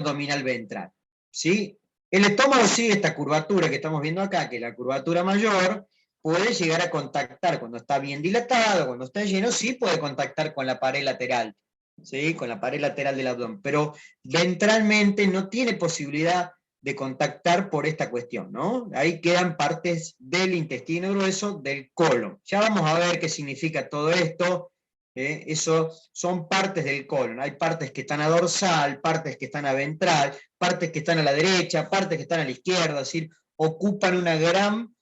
abdominal ventral, ¿sí? El estómago sigue esta curvatura que estamos viendo acá, que la curvatura mayor puede llegar a contactar cuando está bien dilatado, cuando está lleno, sí puede contactar con la pared lateral, ¿sí? Con la pared lateral del abdomen, pero ventralmente no tiene posibilidad de contactar por esta cuestión, ¿no? Ahí quedan partes del intestino grueso, del colon. Ya vamos a ver qué significa todo esto. Eso son partes del colon. Hay partes que están a dorsal, partes que están a ventral, partes que están a la derecha, partes que están a la izquierda, es decir, ocupan una gran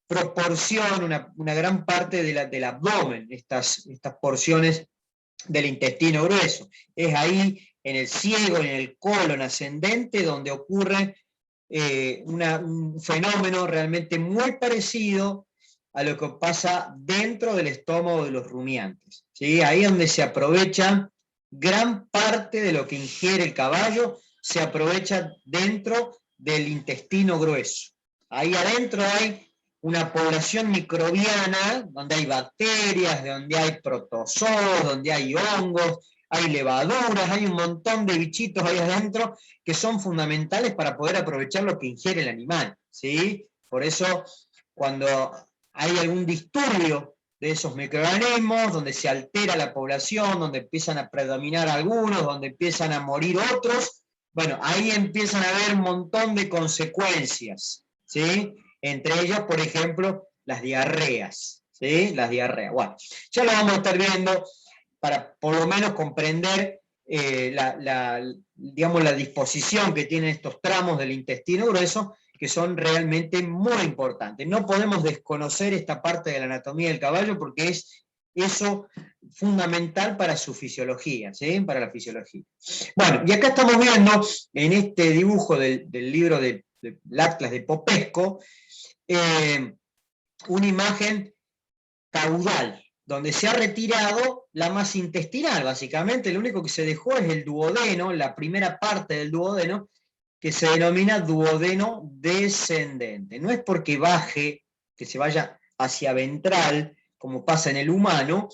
proporción, una gran parte del abdomen, estas porciones del intestino grueso. Es ahí, en el ciego, en el colon ascendente, donde ocurre un fenómeno realmente muy parecido a lo que pasa dentro del estómago de los rumiantes, ¿sí? Ahí es donde se aprovecha gran parte de lo que ingiere el caballo, se aprovecha dentro del intestino grueso. Ahí adentro hay una población microbiana, donde hay bacterias, donde hay protozoos, donde hay hongos, hay levaduras, hay un montón de bichitos ahí adentro que son fundamentales para poder aprovechar lo que ingiere el animal, ¿sí? Por eso, cuando hay algún disturbio de esos microorganismos, donde se altera la población, donde empiezan a predominar algunos, donde empiezan a morir otros, bueno, ahí empiezan a haber un montón de consecuencias, ¿sí? Entre ellos, por ejemplo, las diarreas, ¿sí? Las diarreas. Bueno, ya lo vamos a estar viendo para por lo menos comprender digamos, la disposición que tienen estos tramos del intestino grueso, que son realmente muy importantes. No podemos desconocer esta parte de la anatomía del caballo porque es eso fundamental para su fisiología, ¿sí? Para la fisiología. Bueno, y acá estamos viendo en este dibujo del libro del Atlas de Popesco, una imagen caudal, donde se ha retirado la masa intestinal, básicamente, lo único que se dejó es el duodeno, la primera parte del duodeno, que se denomina duodeno descendente. No es porque baje, que se vaya hacia ventral, como pasa en el humano,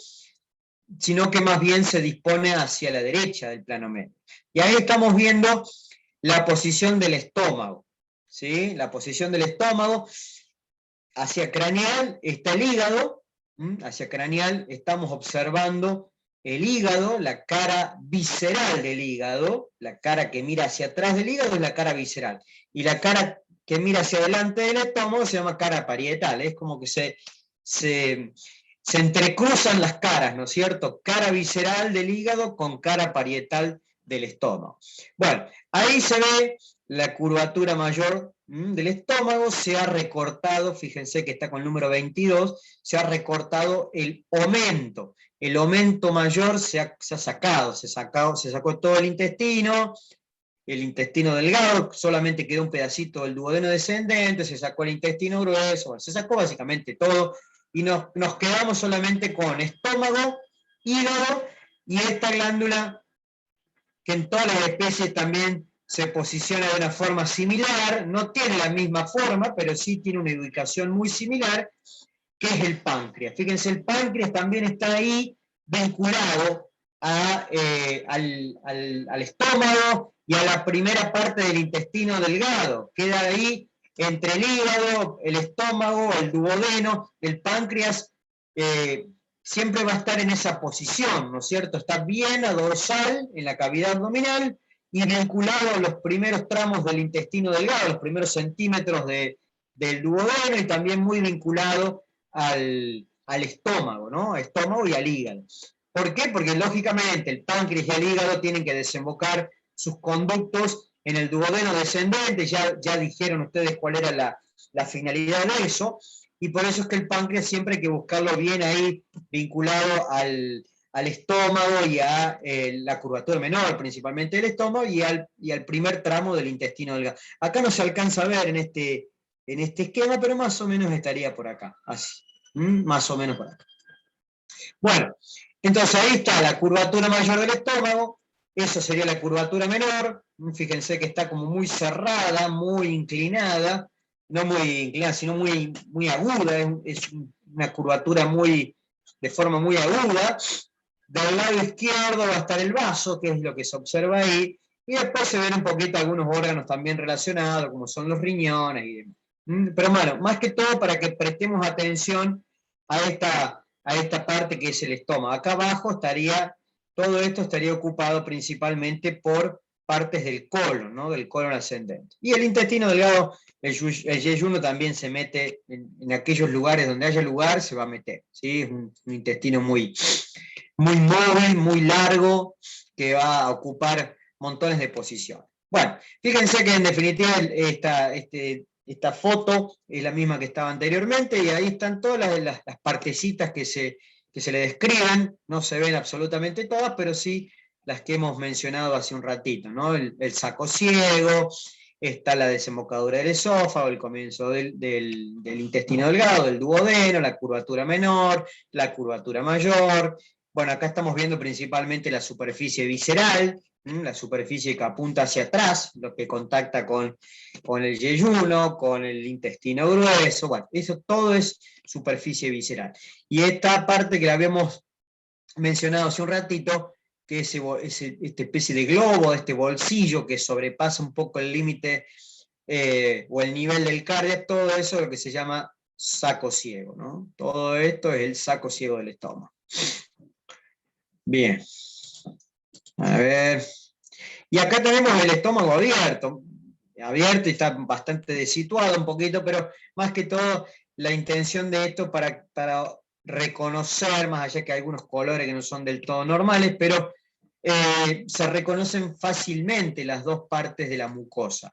sino que más bien se dispone hacia la derecha del plano medio. Y ahí estamos viendo la posición del estómago, ¿sí? La posición del estómago. Hacia craneal está el hígado, hacia craneal estamos observando el hígado, la cara visceral del hígado, la cara que mira hacia atrás del hígado es la cara visceral, y la cara que mira hacia adelante del estómago se llama cara parietal, es como que se entrecruzan las caras, ¿no es cierto? Cara visceral del hígado con cara parietal del estómago. Bueno, ahí se ve la curvatura mayor del estómago, se ha recortado, fíjense que está con el número 22, se ha recortado el aumento mayor se ha sacado, se sacó todo el intestino delgado, solamente quedó un pedacito del duodeno descendente, se sacó el intestino grueso, bueno, se sacó básicamente todo, y nos quedamos solamente con estómago, hígado, y esta glándula que en todas las especies también se posiciona de una forma similar, no tiene la misma forma, pero sí tiene una ubicación muy similar, que es el páncreas. Fíjense, el páncreas también está ahí vinculado al estómago y a la primera parte del intestino delgado. Queda ahí entre el hígado, el estómago, el duodeno, el páncreas, siempre va a estar en esa posición, ¿no es cierto? Está bien a dorsal, en la cavidad abdominal, y vinculado a los primeros tramos del intestino delgado, los primeros centímetros del duodeno, y también muy vinculado al estómago, ¿no? Estómago y al hígado. ¿Por qué? Porque lógicamente el páncreas y el hígado tienen que desembocar sus conductos en el duodeno descendente, ya dijeron ustedes cuál era la finalidad de eso, y por eso es que el páncreas siempre hay que buscarlo bien ahí, vinculado al estómago y a la curvatura menor, principalmente del estómago, y al primer tramo del intestino delgado. Acá no se alcanza a ver en este esquema, pero más o menos estaría por acá, así, más o menos por acá. Bueno, entonces ahí está la curvatura mayor del estómago, eso sería la curvatura menor, fíjense que está como muy cerrada, muy inclinada, no muy inclinada, sino muy, muy aguda, es una curvatura de forma muy aguda. Del lado izquierdo va a estar el vaso, que es lo que se observa ahí, Y después se ven un poquito algunos órganos también relacionados, como son los riñones y demás. Pero bueno, más que todo para que prestemos atención a esta parte que es el estómago. Acá abajo todo esto estaría ocupado principalmente por partes del colon, ¿no? Del colon ascendente. Y el intestino delgado, el yeyuno también se mete en aquellos lugares donde haya lugar, se va a meter, ¿sí? Es un intestino muy móvil, muy largo, que va a ocupar montones de posiciones. Bueno, fíjense que en definitiva esta foto es la misma que estaba anteriormente y ahí están todas las partecitas que se le describen, no se ven absolutamente todas, pero sí las que hemos mencionado hace un ratito, ¿no? El saco ciego, está la desembocadura del esófago, el comienzo del intestino delgado, del duodeno, la curvatura menor, la curvatura mayor. Bueno, acá estamos viendo principalmente la superficie visceral, la superficie que apunta hacia atrás, lo que contacta con el yeyuno, con el intestino grueso, bueno, eso todo es superficie visceral. Y esta parte que la habíamos mencionado hace un ratito, que es esta especie de globo, este bolsillo que sobrepasa un poco el límite o el nivel del cardiac, todo eso es lo que se llama saco ciego, ¿no? Todo esto es el saco ciego del estómago. Bien, a ver. Y acá tenemos el estómago abierto y está bastante desituado un poquito, pero más que todo la intención de esto para reconocer, más allá que hay algunos colores que no son del todo normales, pero se reconocen fácilmente las dos partes de la mucosa.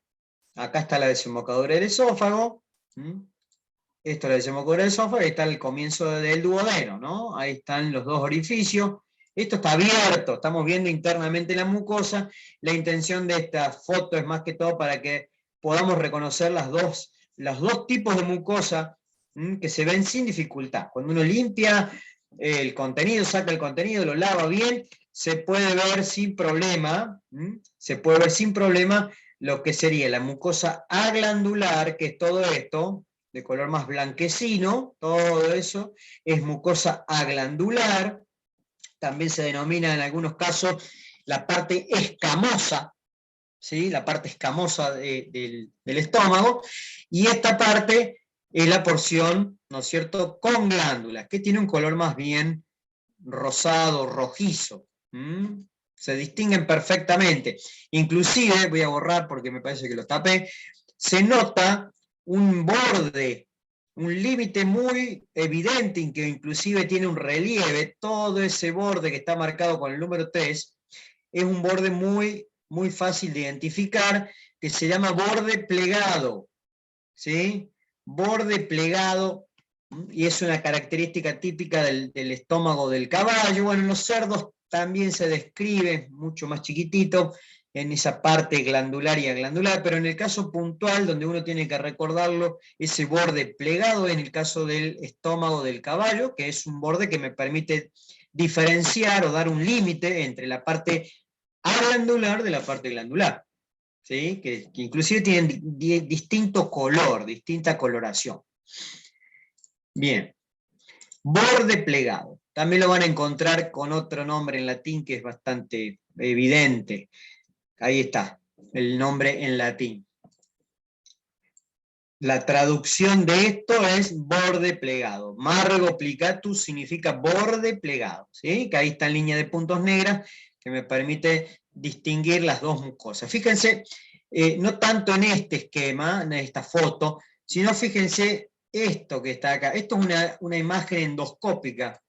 Acá está la desembocadura del esófago, esto es la desembocadura del esófago, y está el comienzo del duodeno, ¿no? Ahí están los dos orificios. Esto está abierto, estamos viendo internamente la mucosa. La intención de esta foto es más que todo para que podamos reconocer los dos tipos de mucosa que se ven sin dificultad. Cuando uno limpia el contenido, saca el contenido, lo lava bien, se puede ver sin problema, lo que sería la mucosa aglandular, que es todo esto, de color más blanquecino, todo eso es mucosa aglandular. También se denomina en algunos casos la parte escamosa, ¿sí? La parte escamosa del estómago, y esta parte es la porción, ¿no es cierto?, con glándulas, que tiene un color más bien rosado, rojizo. Se distinguen perfectamente. Inclusive, voy a borrar porque me parece que lo tapé, se nota un borde, un límite muy evidente, que inclusive tiene un relieve. Todo ese borde que está marcado con el número 3 es un borde muy, muy fácil de identificar, que se llama borde plegado, ¿sí? Borde plegado, y es una característica típica del estómago del caballo. Bueno, en los cerdos también se describe mucho más chiquitito, en esa parte glandular y aglandular, pero en el caso puntual, donde uno tiene que recordarlo, ese borde plegado en el caso del estómago del caballo, que es un borde que me permite diferenciar o dar un límite entre la parte aglandular de la parte glandular, ¿sí? Que inclusive tienen distinto color, distinta coloración. Bien, borde plegado. También lo van a encontrar con otro nombre en latín que es bastante evidente. Ahí está, el nombre en latín. La traducción de esto es borde plegado. Margo plicatus significa borde plegado, ¿sí? Que ahí está en línea de puntos negras que me permite distinguir las dos mucosas. Fíjense, no tanto en este esquema, en esta foto, sino fíjense esto que está acá. Esto es una imagen endoscópica,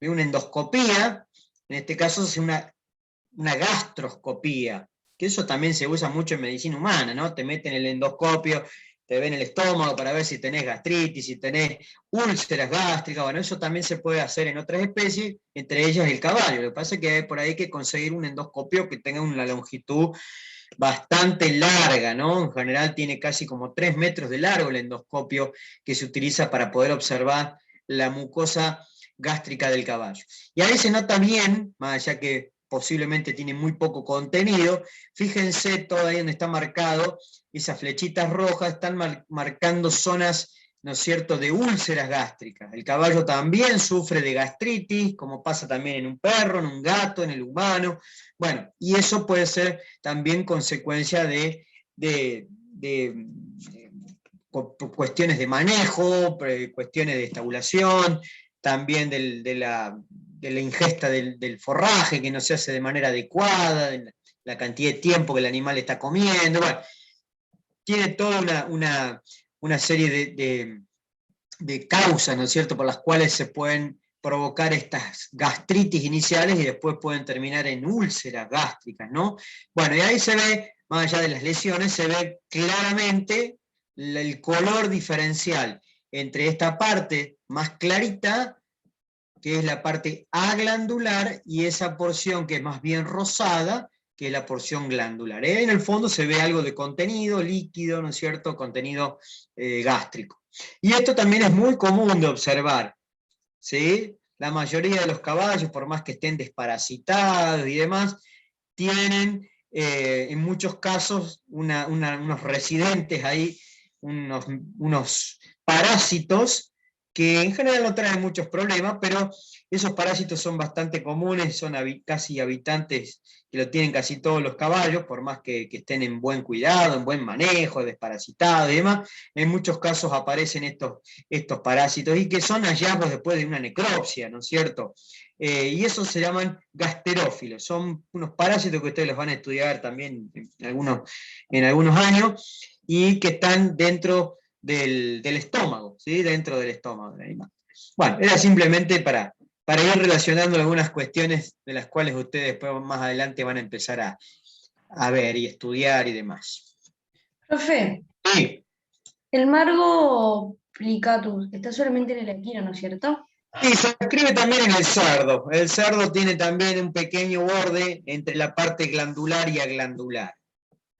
de una endoscopía, en este caso es una gastroscopía, que eso también se usa mucho en medicina humana, ¿no? Te meten el endoscopio, te ven el estómago para ver si tenés gastritis, si tenés úlceras gástricas. Bueno, eso también se puede hacer en otras especies, entre ellas el caballo. Lo que pasa es que por ahí hay que conseguir un endoscopio que tenga una longitud bastante larga, ¿no? En general tiene casi como 3 metros de largo el endoscopio que se utiliza para poder observar la mucosa gástrica del caballo. Y a veces nota bien, más allá que posiblemente tiene muy poco contenido, fíjense todo ahí donde está marcado, esas flechitas rojas están marcando zonas ¿no es cierto?, de úlceras gástricas. El caballo también sufre de gastritis, como pasa también en un perro, en un gato, en el humano. Bueno, y eso puede ser también consecuencia de cuestiones de manejo, cuestiones de estabulación, también de la ingesta del forraje que no se hace de manera adecuada, de la cantidad de tiempo que el animal está comiendo. Bueno, tiene toda una serie de causas, ¿no es cierto?, por las cuales se pueden provocar estas gastritis iniciales y después pueden terminar en úlceras gástricas, ¿no? Bueno, y ahí se ve, más allá de las lesiones, se ve claramente el color diferencial entre esta parte más clarita, que es la parte aglandular, y esa porción que es más bien rosada, que es la porción glandular. En el fondo se ve algo de contenido líquido, ¿no es cierto?, contenido gástrico. Y esto también es muy común de observar, ¿sí? La mayoría de los caballos, por más que estén desparasitados y demás, tienen en muchos casos unos residentes ahí, unos parásitos que en general no traen muchos problemas, pero esos parásitos son bastante comunes, son casi habitantes que lo tienen casi todos los caballos, por más que estén en buen cuidado, en buen manejo, desparasitados y demás. En muchos casos aparecen estos parásitos y que son hallazgos después de una necropsia, ¿no es cierto? Y esos se llaman gasterófilos, son unos parásitos que ustedes los van a estudiar también en algunos años, y que están dentro del estómago, ¿sí? Dentro del estómago del animal. Bueno, era simplemente para ir relacionando algunas cuestiones de las cuales ustedes después más adelante van a empezar a ver y estudiar y demás. Profe, Sí. el Margo plicatus está solamente en el equino, ¿no es cierto? Sí, se escribe también en el cerdo. El cerdo tiene también un pequeño borde entre la parte glandular y aglandular.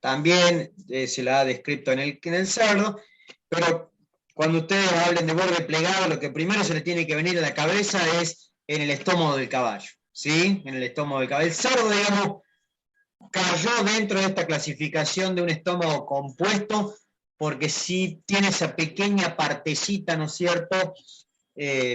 También se la ha descrito en el cerdo, pero cuando ustedes hablen de borde plegado, lo que primero se les tiene que venir a la cabeza es en el estómago del caballo, ¿sí? En el estómago del caballo. El cerdo, digamos, cayó dentro de esta clasificación de un estómago compuesto, porque sí tiene esa pequeña partecita, ¿no es cierto?,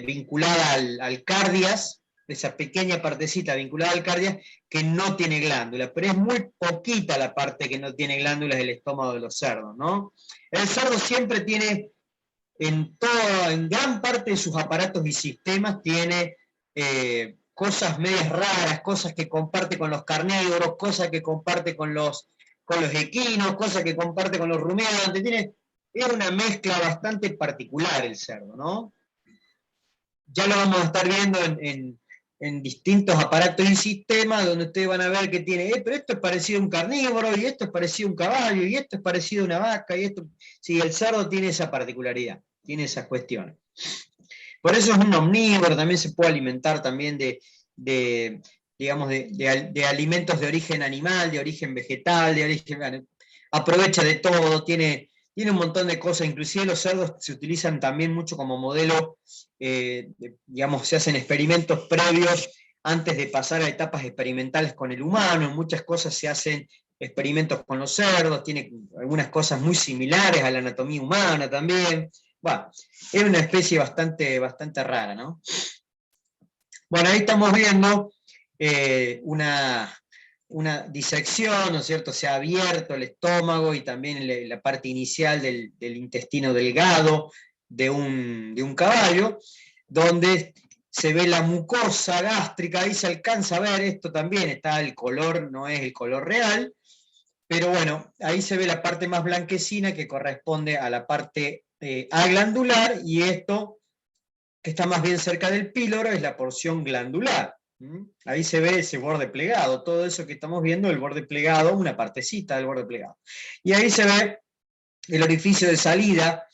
vinculada al cardias, esa pequeña partecita vinculada al cardias, que no tiene glándula, pero es muy poquita la parte que no tiene glándulas del estómago de los cerdos, ¿no? El cerdo siempre tiene, en gran parte de sus aparatos y sistemas, tiene cosas medias raras, cosas que comparte con los carnívoros, cosas que comparte con los equinos, cosas que comparte con los rumiantes, es una mezcla bastante particular el cerdo, ¿no? Ya lo vamos a estar viendo en distintos aparatos y sistemas, donde ustedes van a ver que tiene, pero esto es parecido a un carnívoro, y esto es parecido a un caballo, y esto es parecido a una vaca, y esto... Sí, el cerdo tiene esa particularidad, tiene esas cuestiones. Por eso es un omnívoro, también se puede alimentar también digamos, de alimentos de origen animal, de origen vegetal, aprovecha de todo, tiene un montón de cosas, inclusive los cerdos se utilizan también mucho como modelo, digamos, se hacen experimentos previos antes de pasar a etapas experimentales con el humano, en muchas cosas se hacen experimentos con los cerdos, tiene algunas cosas muy similares a la anatomía humana también. Bueno, es una especie bastante rara, ¿no? Bueno, ahí estamos viendo una disección, ¿no es cierto? Se ha abierto el estómago y también la parte inicial del intestino delgado de un caballo, donde se ve la mucosa gástrica, ahí se alcanza a ver, esto también está, el color no es el color real, pero bueno, ahí se ve la parte más blanquecina que corresponde a la parte aglandular, y esto que está más bien cerca del píloro es la porción glandular. Ahí se ve ese borde plegado, todo eso que estamos viendo, el borde plegado, una partecita del borde plegado. Y ahí se ve el orificio de salida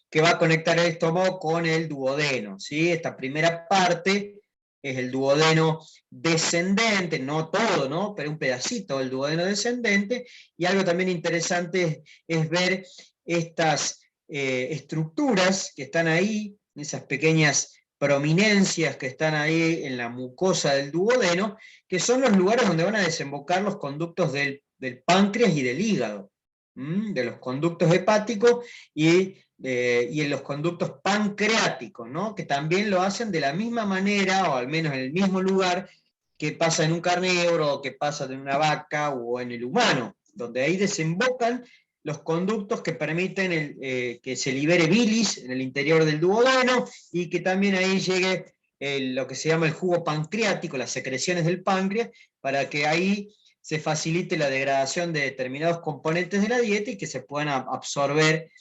que va a conectar el estómago con el duodeno, ¿sí? Esta primera parte es el duodeno descendente, no todo, ¿no? Pero un pedacito del duodeno descendente, y algo también interesante es ver estas estructuras que están ahí, esas pequeñas prominencias que están ahí en la mucosa del duodeno, que son los lugares donde van a desembocar los conductos del páncreas y del hígado, de los conductos hepáticos y y en los conductos pancreáticos, ¿no? Que también lo hacen de la misma manera, o al menos en el mismo lugar, que pasa en un carnívoro, o que pasa en una vaca, o en el humano, donde ahí desembocan los conductos que permiten que se libere bilis en el interior del duodeno, y que también ahí llegue lo que se llama el jugo pancreático, las secreciones del páncreas, para que ahí se facilite la degradación de determinados componentes de la dieta y que se puedan absorber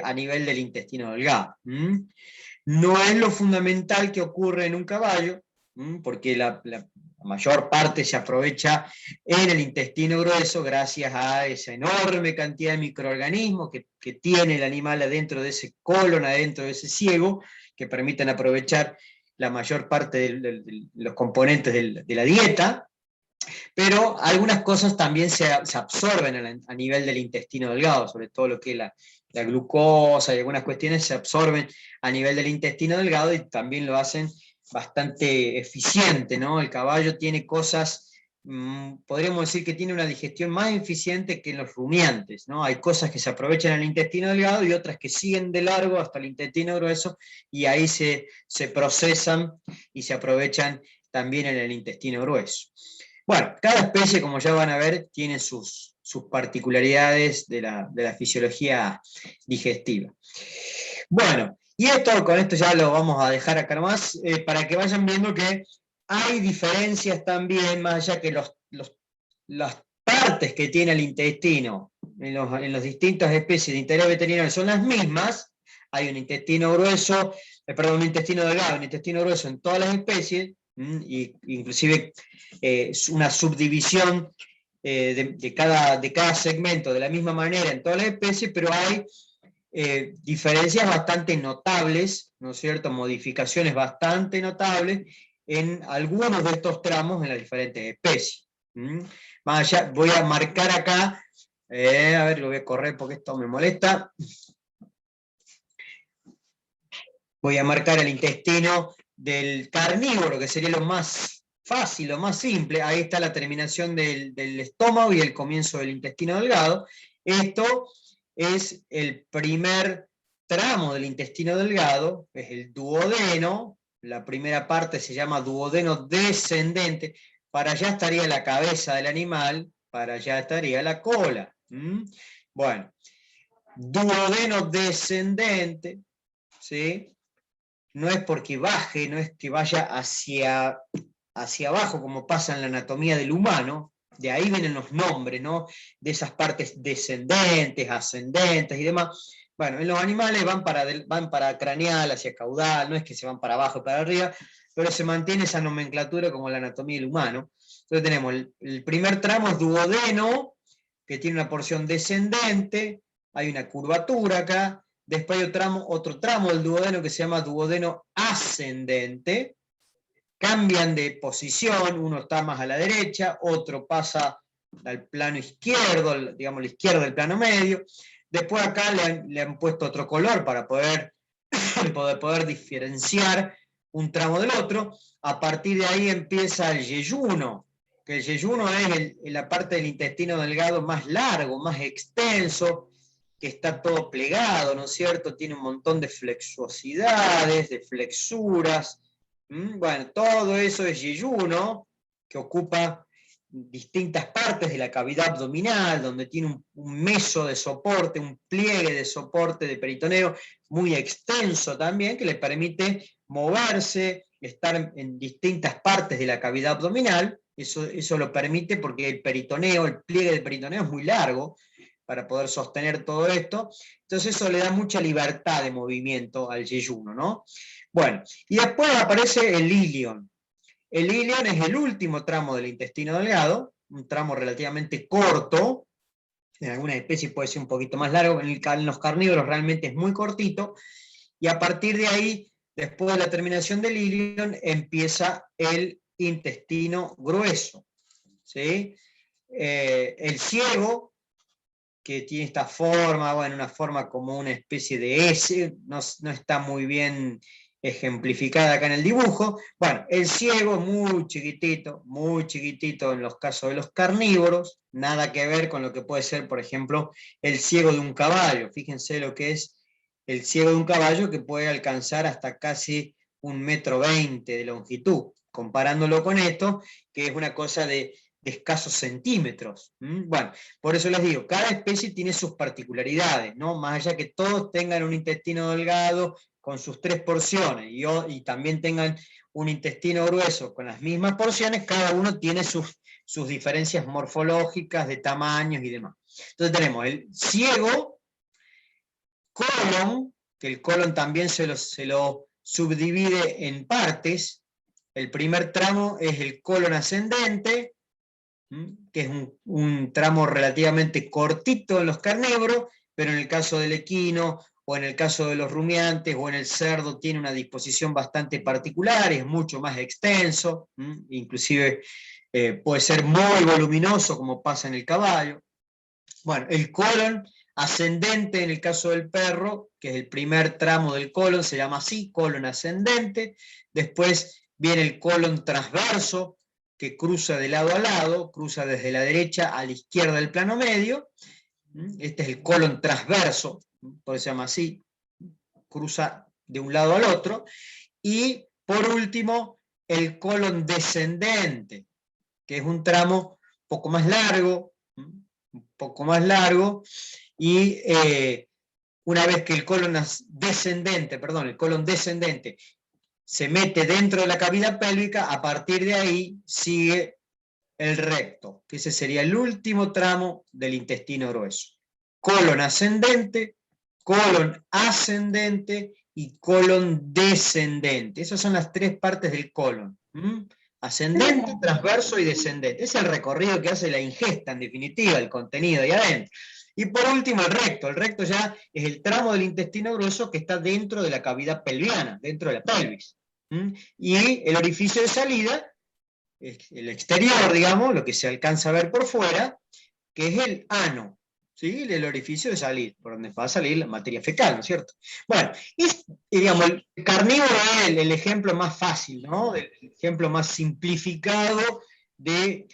a nivel del intestino delgado. No es lo fundamental que ocurre en un caballo, porque la mayor parte se aprovecha en el intestino grueso gracias a esa enorme cantidad de microorganismos que tiene el animal adentro de ese colon, adentro de ese ciego, que permiten aprovechar la mayor parte de los componentes de la dieta, pero algunas cosas también se absorben a nivel del intestino delgado, sobre todo lo que es la glucosa y algunas cuestiones se absorben a nivel del intestino delgado y también lo hacen bastante eficiente, ¿no? El caballo tiene cosas, podríamos decir que tiene una digestión más eficiente que en los rumiantes, ¿no? Hay cosas que se aprovechan en el intestino delgado y otras que siguen de largo hasta el intestino grueso y ahí se procesan y se aprovechan también en el intestino grueso. Bueno, cada especie, como ya van a ver, tiene sus particularidades de la fisiología digestiva. Bueno, y con esto ya lo vamos a dejar acá nomás, para que vayan viendo que hay diferencias también, más allá que las partes que tiene el intestino en las distintas especies de interés veterinario son las mismas. Hay un intestino grueso, un intestino delgado, un intestino grueso en todas las especies, y inclusive una subdivisión de cada segmento de la misma manera en todas las especies, pero hay diferencias bastante notables, ¿no es cierto? Modificaciones bastante notables en algunos de estos tramos en las diferentes especies. Más allá, voy a marcar acá, a ver, lo voy a correr porque esto me molesta. Voy a marcar el intestino del carnívoro, que sería lo más fácil, lo más simple. Ahí está la terminación del estómago y el comienzo del intestino delgado. Esto es el primer tramo del intestino delgado, es el duodeno. La primera parte se llama duodeno descendente. Para allá estaría la cabeza del animal, para allá estaría la cola. Bueno, duodeno descendente, ¿sí? No es porque baje, no es que vaya hacia abajo como pasa en la anatomía del humano, de ahí vienen los nombres, ¿no? De esas partes descendentes, ascendentes y demás. Bueno, en los animales van para craneal, hacia caudal, no es que se van para abajo y para arriba, pero se mantiene esa nomenclatura como la anatomía del humano. Entonces tenemos el primer tramo es duodeno, que tiene una porción descendente, hay una curvatura acá. Después hay otro tramo del duodeno que se llama duodeno ascendente. Cambian de posición, uno está más a la derecha, otro pasa al plano izquierdo, digamos la izquierda del plano medio. Después acá le han puesto otro color para poder diferenciar un tramo del otro. A partir de ahí empieza el yeyuno, que el yeyuno es la parte del intestino delgado más largo, más extenso, que está todo plegado, ¿no es cierto? Tiene un montón de flexuosidades, de flexuras. Bueno, todo eso es yeyuno, que ocupa distintas partes de la cavidad abdominal, donde tiene un meso de soporte, un pliegue de soporte de peritoneo muy extenso también, que le permite moverse, estar en distintas partes de la cavidad abdominal. Eso lo permite porque el peritoneo, el pliegue del peritoneo es muy largo para poder sostener todo esto. Entonces eso le da mucha libertad de movimiento al yeyuno, ¿no? Bueno, y después aparece el ilion. El ilion es el último tramo del intestino delgado, un tramo relativamente corto, en algunas especies puede ser un poquito más largo, en los carnívoros realmente es muy cortito, y a partir de ahí, después de la terminación del ilion, empieza el intestino grueso, ¿sí? El ciego, que tiene esta forma, bueno, una forma como una especie de S, no está muy bien ejemplificada acá en el dibujo. Bueno, el ciego muy chiquitito en los casos de los carnívoros, nada que ver con lo que puede ser, por ejemplo, el ciego de un caballo. Fíjense lo que es el ciego de un caballo que puede alcanzar hasta casi 1,20 m de longitud, comparándolo con esto, que es una cosa de escasos centímetros. Bueno, por eso les digo, cada especie tiene sus particularidades, ¿no? Más allá que todos tengan un intestino delgado con sus 3 porciones y también tengan un intestino grueso con las mismas porciones, cada uno tiene sus diferencias morfológicas, de tamaños y demás. Entonces tenemos el ciego, colon, que el colon también se lo subdivide en partes. El primer tramo es el colon ascendente, que es un tramo relativamente cortito en los carnívoros, pero en el caso del equino, o en el caso de los rumiantes, o en el cerdo, tiene una disposición bastante particular, es mucho más extenso, inclusive puede ser muy voluminoso, como pasa en el caballo. Bueno, el colon ascendente en el caso del perro, que es el primer tramo del colon, se llama así, colon ascendente. Después viene el colon transverso, que cruza de lado a lado, cruza desde la derecha a la izquierda del plano medio. Este es el colon transverso, por eso se llama así, cruza de un lado al otro. Y por último, el colon descendente, que es un tramo un poco más largo, y una vez que el colon descendente se mete dentro de la cavidad pélvica, a partir de ahí sigue el recto, que ese sería el último tramo del intestino grueso. Colon ascendente, colon ascendente y colon descendente. Esas son las 3 partes del colon. Ascendente, transverso y descendente. Es el recorrido que hace la ingesta, en definitiva, el contenido ahí adentro. Y por último, el recto. El recto ya es el tramo del intestino grueso que está dentro de la cavidad pelviana, dentro de la pelvis. Y el orificio de salida, el exterior, digamos, lo que se alcanza a ver por fuera, que es el ano, ¿sí? El orificio de salida, por donde va a salir la materia fecal, ¿no es cierto? Bueno, digamos, el carnívoro es el ejemplo más fácil, ¿no? El ejemplo más simplificado de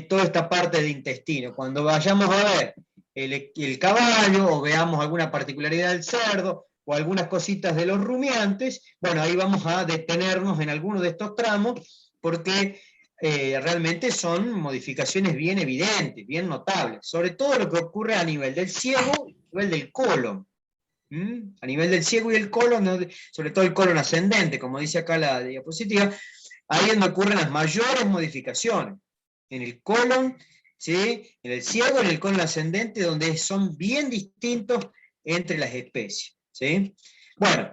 toda esta parte de intestino. Cuando vayamos a ver el caballo, o veamos alguna particularidad del cerdo, o algunas cositas de los rumiantes, bueno, ahí vamos a detenernos en alguno de estos tramos, porque realmente son modificaciones bien evidentes, bien notables, sobre todo lo que ocurre a nivel del ciego y a nivel del colon. A nivel del ciego y el colon, sobre todo el colon ascendente, como dice acá la diapositiva, ahí es donde ocurren las mayores modificaciones. En el colon, ¿sí? En el ciego y en el colon ascendente, donde son bien distintos entre las especies. ¿Sí? Bueno,